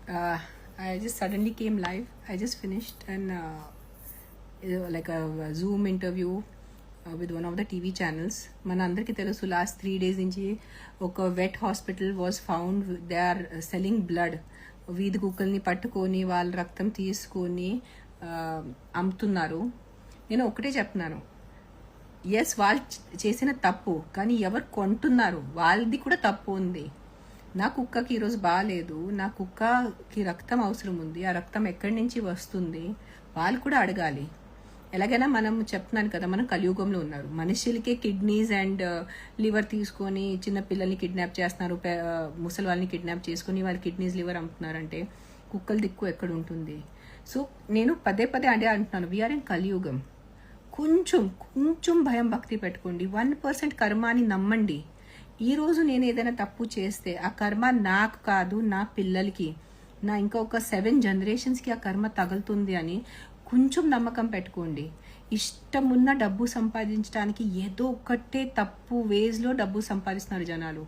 uh, I just suddenly came live. I just finished like a Zoom interview with one of the TV channels. మన అందరికీ తెలుసు last 3 days నుంచి ఒక vet hospital was found. They are selling blood. వీధి కుక్కల్ని పట్టుకొని వాళ్ళ రక్తం తీసుకొని అమ్ముతున్నారు. నేను ఒకటే చెప్తున్నాను, ఎస్ వాళ్ళు చేసిన తప్పు, కానీ ఎవరు కొంటున్నారు వాళ్ళది కూడా తప్పు ఉంది. నా కుక్కకి ఈరోజు బాగాలేదు, నా కుక్కకి రక్తం అవసరం ఉంది, ఆ రక్తం ఎక్కడి నుంచి వస్తుంది వాళ్ళు కూడా అడగాలి. ఎలాగైనా మనం చెప్తున్నాను కదా, మనం కలియుగంలో ఉన్నారు. మనుషులకే కిడ్నీస్ అండ్ లివర్ తీసుకొని చిన్న పిల్లల్ని కిడ్నాప్ చేస్తున్నారు, ముసలి వాళ్ళని కిడ్నాప్ చేసుకుని వాళ్ళ కిడ్నీస్ లివర్ అమ్ముతున్నారంటే కుక్కల దిక్కు ఎక్కడ ఉంటుంది? సో నేను పదే అదే అంటున్నాను, వీఆర్ ఇన్ కలియుగం. కొంచెం భయం భక్తి పెట్టుకోండి. 1% కర్మాని నమ్మండి. ఈరోజు నేను ఏదైనా తప్పు చేస్తే ఆ కర్మ నాకు కాదు, నా పిల్లలకి, నా ఇంకొక 7 generations ఆ కర్మ తగులుతుంది అని కొంచెం నమ్మకం పెట్టుకోండి. ఇష్టమున్న డబ్బు సంపాదించడానికి ఏదో ఒకటే తప్పు వేస్లో డబ్బు సంపాదిస్తున్నారు జనాలు.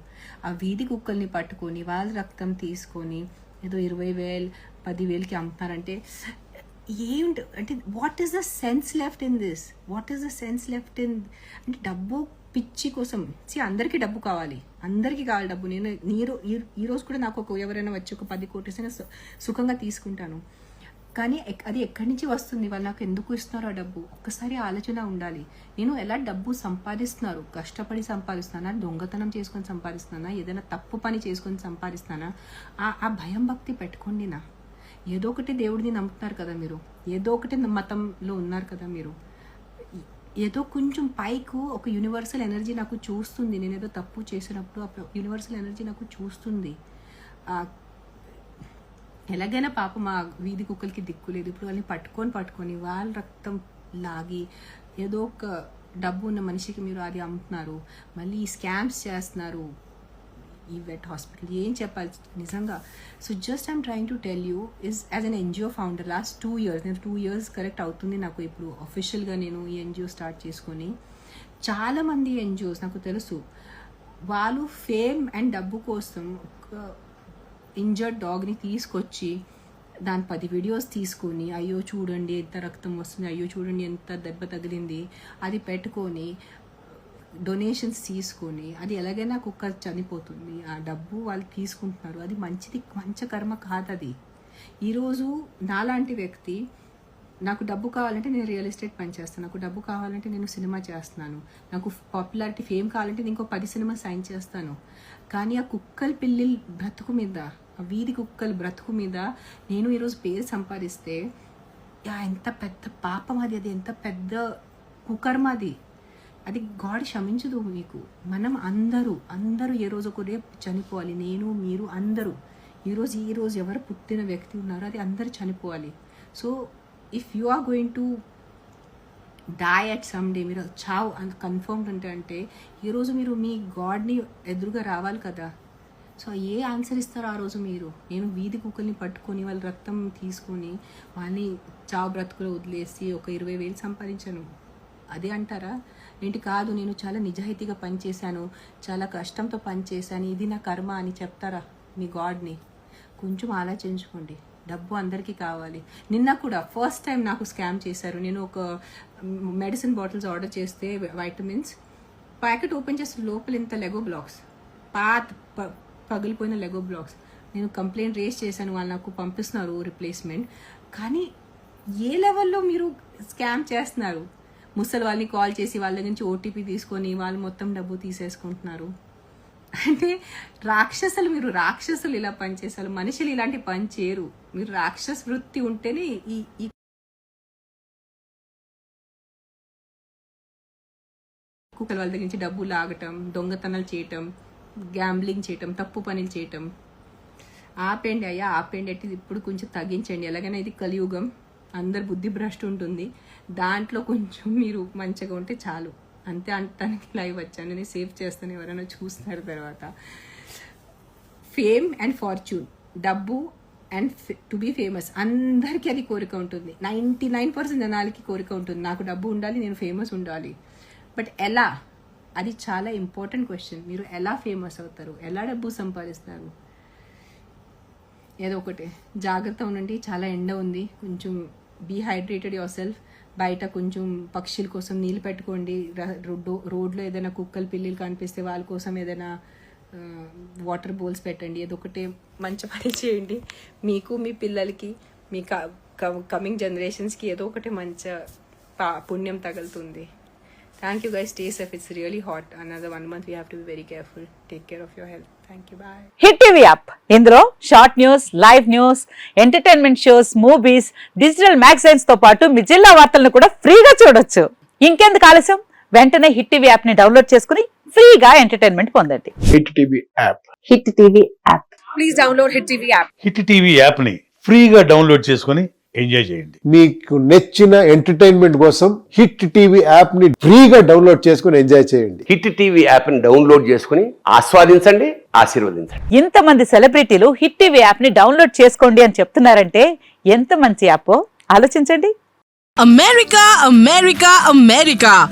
ఆ వీధి కుక్కల్ని పట్టుకొని వాళ్ళ రక్తం తీసుకొని ఏదో 20,000 10,000కి అమ్ముతున్నారంటే ఏంటి అంటే, what is the sense left in this? What is the sense left in అంటే డబ్బు పిచ్చి కోసం. అందరికీ డబ్బు కావాలి, అందరికీ కావాలి డబ్బు. నేను ఈరోజు కూడా నాకు ఎవరైనా వచ్చి ఒక 10 కోట్లైనా సుఖంగా తీసుకుంటాను. కానీ అది ఎక్కడి నుంచి వస్తుంది? వాళ్ళు నాకు ఎందుకు ఇస్తున్నారు ఆ డబ్బు? ఒక్కసారి ఆలోచన ఉండాలి. నేను ఎలా డబ్బు సంపాదిస్తున్నారు? కష్టపడి సంపాదిస్తానా, దొంగతనం చేసుకొని సంపాదిస్తానా, ఏదైనా తప్పు పని చేసుకొని సంపాదిస్తానా? ఆ భయం భక్తి పెట్టుకోండి. ఏదో ఒకటి దేవుడిని నమ్ముతున్నారు కదా మీరు, ఏదో ఒకటి మతంలో ఉన్నారు కదా మీరు. ఏదో కొంచెం పైకు ఒక యూనివర్సల్ ఎనర్జీ నాకు చూస్తుంది. నేను ఏదో తప్పు చేసినప్పుడు ఆ యూనివర్సల్ ఎనర్జీ నాకు చూస్తుంది. ఎలాగైనా పాప మా వీధి కుక్కలకి దిక్కు లేదు. ఇప్పుడు వాళ్ళని పట్టుకొని వాళ్ళ రక్తం లాగి ఏదో ఒక డబ్బు ఉన్న మనిషికి మీరు అది అమ్ముతున్నారు. మళ్ళీ స్కామ్స్ చేస్తున్నారు ఈ వెట్ హాస్పిటల్. ఏం చెప్పాలి నిజంగా? So just I'm trying to tell you is as an NGO founder last 2 years, నేను 2 years కరెక్ట్ అవుతుంది నాకు ఇప్పుడు అఫీషియల్గా నేను ఈ ఎన్జిఓ స్టార్ట్ చేసుకొని. చాలామంది ఎన్జిఓస్ నాకు తెలుసు, వాళ్ళు ఫేమ్ అండ్ డబ్బు కోసం ఒక ఇంజర్డ్ డాగ్ని తీసుకొచ్చి దాని 10 videos తీసుకొని, అయ్యో చూడండి ఎంత రక్తం వస్తుంది, అయ్యో చూడండి ఎంత దెబ్బ తగిలింది, అది పెట్టుకొని డొనేషన్స్ తీసుకొని అది ఎలాగైనా కుక్క చనిపోతుంది. ఆ డబ్బు వాళ్ళు తీసుకుంటున్నారు. అది మంచి కర్మ కాదు అది. ఈరోజు నాలాంటి వ్యక్తి, నాకు డబ్బు కావాలంటే నేను రియల్ ఎస్టేట్ పని చేస్తాను, నాకు డబ్బు కావాలంటే నేను సినిమా చేస్తున్నాను, నాకు పాపులారిటీ ఫేమ్ కావాలంటే నేను ఇంకో 10 సినిమా సైన్ చేస్తాను. కానీ ఆ కుక్కల పిల్లి బ్రతుకు మీద, ఆ వీధి కుక్కల బ్రతుకు మీద నేను ఈరోజు పేరు సంపాదిస్తే ఎంత పెద్ద పాపం అది, ఎంత పెద్ద కుకర్మ అది. అది గాడ్ క్షమించదు మీకు. మనం అందరూ ఏ రోజు ఒక రేపు చనిపోవాలి. నేను, మీరు అందరూ ఈరోజు ఎవరు పుట్టిన వ్యక్తి ఉన్నారో అది అందరూ చనిపోవాలి. So if you are going to die at some day, మీరు చావు కన్ఫర్మ్డ్ అంటే ఈరోజు మీరు మీ గాడ్ని ఎదురుగా రావాలి కదా. సో ఏ ఆన్సర్ ఇస్తారో ఆ రోజు మీరు? నేను వీధి కుక్కల్ని పట్టుకొని వాళ్ళ రక్తం తీసుకొని వాళ్ళని చావు బ్రతుకులో వదిలేసి ఒక 20,000 సంపాదించాను అదే అంటారా? ఏంటి కాదు, నేను చాలా నిజాయితీగా పనిచేశాను, చాలా కష్టంతో పనిచేశాను, ఇది నా కర్మ అని చెప్తారా మీ గాడ్ని? కొంచెం ఆలోచించుకోండి. డబ్బు అందరికీ కావాలి. నిన్న కూడా ఫస్ట్ టైం నాకు స్కామ్ చేశారు. నేను ఒక మెడిసిన్ బాటిల్స్ ఆర్డర్ చేస్తే వైటమిన్స్ ప్యాకెట్ ఓపెన్ చేస్తే లోపల ఇంత లెగో బ్లాక్స్, పగిలిపోయిన లెగో బ్లాక్స్. నేను కంప్లైంట్ రేస్ చేశాను, వాళ్ళు నాకు పంపిస్తున్నారు రిప్లేస్మెంట్. కానీ ఏ లెవెల్లో మీరు స్కామ్ చేస్తున్నారు? ముసలి వాళ్ళని కాల్ చేసి వాళ్ళ దగ్గర నుంచి ఓటీపీ తీసుకొని వాళ్ళు మొత్తం డబ్బు తీసేసుకుంటున్నారు. అంటే మీరు రాక్షసులు ఇలా పనిచేస్తారు. మనుషులు ఇలాంటి పని చేయరు. మీరు రాక్షస వృత్తి ఉంటేనే ఈ కుక్కల వాళ్ళ దగ్గర నుంచి డబ్బు లాగటం, దొంగతనాలు చేయటం, గ్యాంబ్లింగ్ చేయటం, తప్పు పనులు చేయటం. ఆపేండి అయ్యా, ఆపేండి. అంటే ఇప్పుడు కొంచెం తగ్గించండి. ఎలాగైనా ఇది కలియుగం, అందరు బుద్ధి భ్రష్టు ఉంటుంది. దాంట్లో కొంచెం మీరు మంచిగా ఉంటే చాలు. అంతే అంటానికి లైవ్ వచ్చాను. నేను సేవ్ చేస్తాను, ఎవరైనా చూస్తున్నారు. తర్వాత ఫేమ్ అండ్ ఫార్చ్యూన్, డబ్బు అండ్ టు బీ ఫేమస్, అందరికీ అది కోరిక ఉంటుంది. 99% జనాలకి కోరిక ఉంటుంది, నాకు డబ్బు ఉండాలి, నేను ఫేమస్ ఉండాలి. బట్ ఎలా? అది చాలా ఇంపార్టెంట్ క్వశ్చన్. మీరు ఎలా ఫేమస్ అవుతారు? ఎలా డబ్బు సంపాదిస్తారు? ఏదో ఒకటి జాగ్రత్త ఉండండి. చాలా ఎండ ఉంది, కొంచెం డీహైడ్రేటెడ్ యువర్ సెల్ఫ్. బయట కొంచెం పక్షుల కోసం నీళ్ళు పెట్టుకోండి. రోడ్లో ఏదైనా కుక్కలు పిల్లిలు కనిపిస్తే వాళ్ళ కోసం ఏదైనా వాటర్ బౌల్స్ పెట్టండి. ఏదో ఒకటి మంచి పని చేయండి. మీకు మీ పిల్లలకి మీ కమింగ్ జనరేషన్స్కి ఏదో ఒకటి మంచి పుణ్యం తగులుతుంది. Thank you guys. Stay safe. It's really hot. Another 1 month we have to be very careful. Take care of your health. Thank you. Bye. Hit TV app ఇందులో short news, live news, entertainment shows, movies, digital magazines తో పాటు మీ జిల్లా వార్తలను కూడా ఫ్రీగా చూడొచ్చు. ఇంకెందుకు ఆలస్యం, వెంటనే హిట్ టీవీ యాప్ ని డౌన్లోడ్ చేసుకుని ఫ్రీగా ఎంటర్టైన్మెంట్ పొందండి. Hit TV app. Hit TV app. Please download Hit TV app. Hit TV యాప్ని ఫ్రీగా డౌన్లోడ్ చేసుకొని ఎంజాయ్ చేయండి. మీకు నచ్చిన ఎంటర్టైన్మెంట్ కోసం హిట్ టీవీ యాప్ ని ఫ్రీగా డౌన్లోడ్ చేసుకుని ఎంజాయ్ చేయండి. హిట్ టీవీ యాప్ ని డౌన్లోడ్ చేసుకుని ఆస్వాదించండి, ఆశీర్వదించండి. ఇంతమంది సెలబ్రిటీలు హిట్ టీవీ యాప్ ని డౌన్లోడ్ చేసుకోండి అని చెప్తున్నారంటే ఎంత మంచి యాప్ ఆలోచించండి. అమెరికా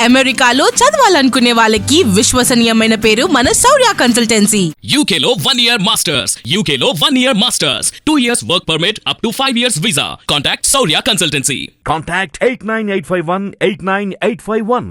అమెరికాలో చదవాలనుకునే వాళ్ళకి విశ్వసనీయమైన పేరు మన శౌర్య కన్సల్టెన్సీ. UK లో 1 year masters. UK లో 1 year masters. 2 years work permit up to 5 years visa. Contact Saurya Consultancy. Contact 89851 89851.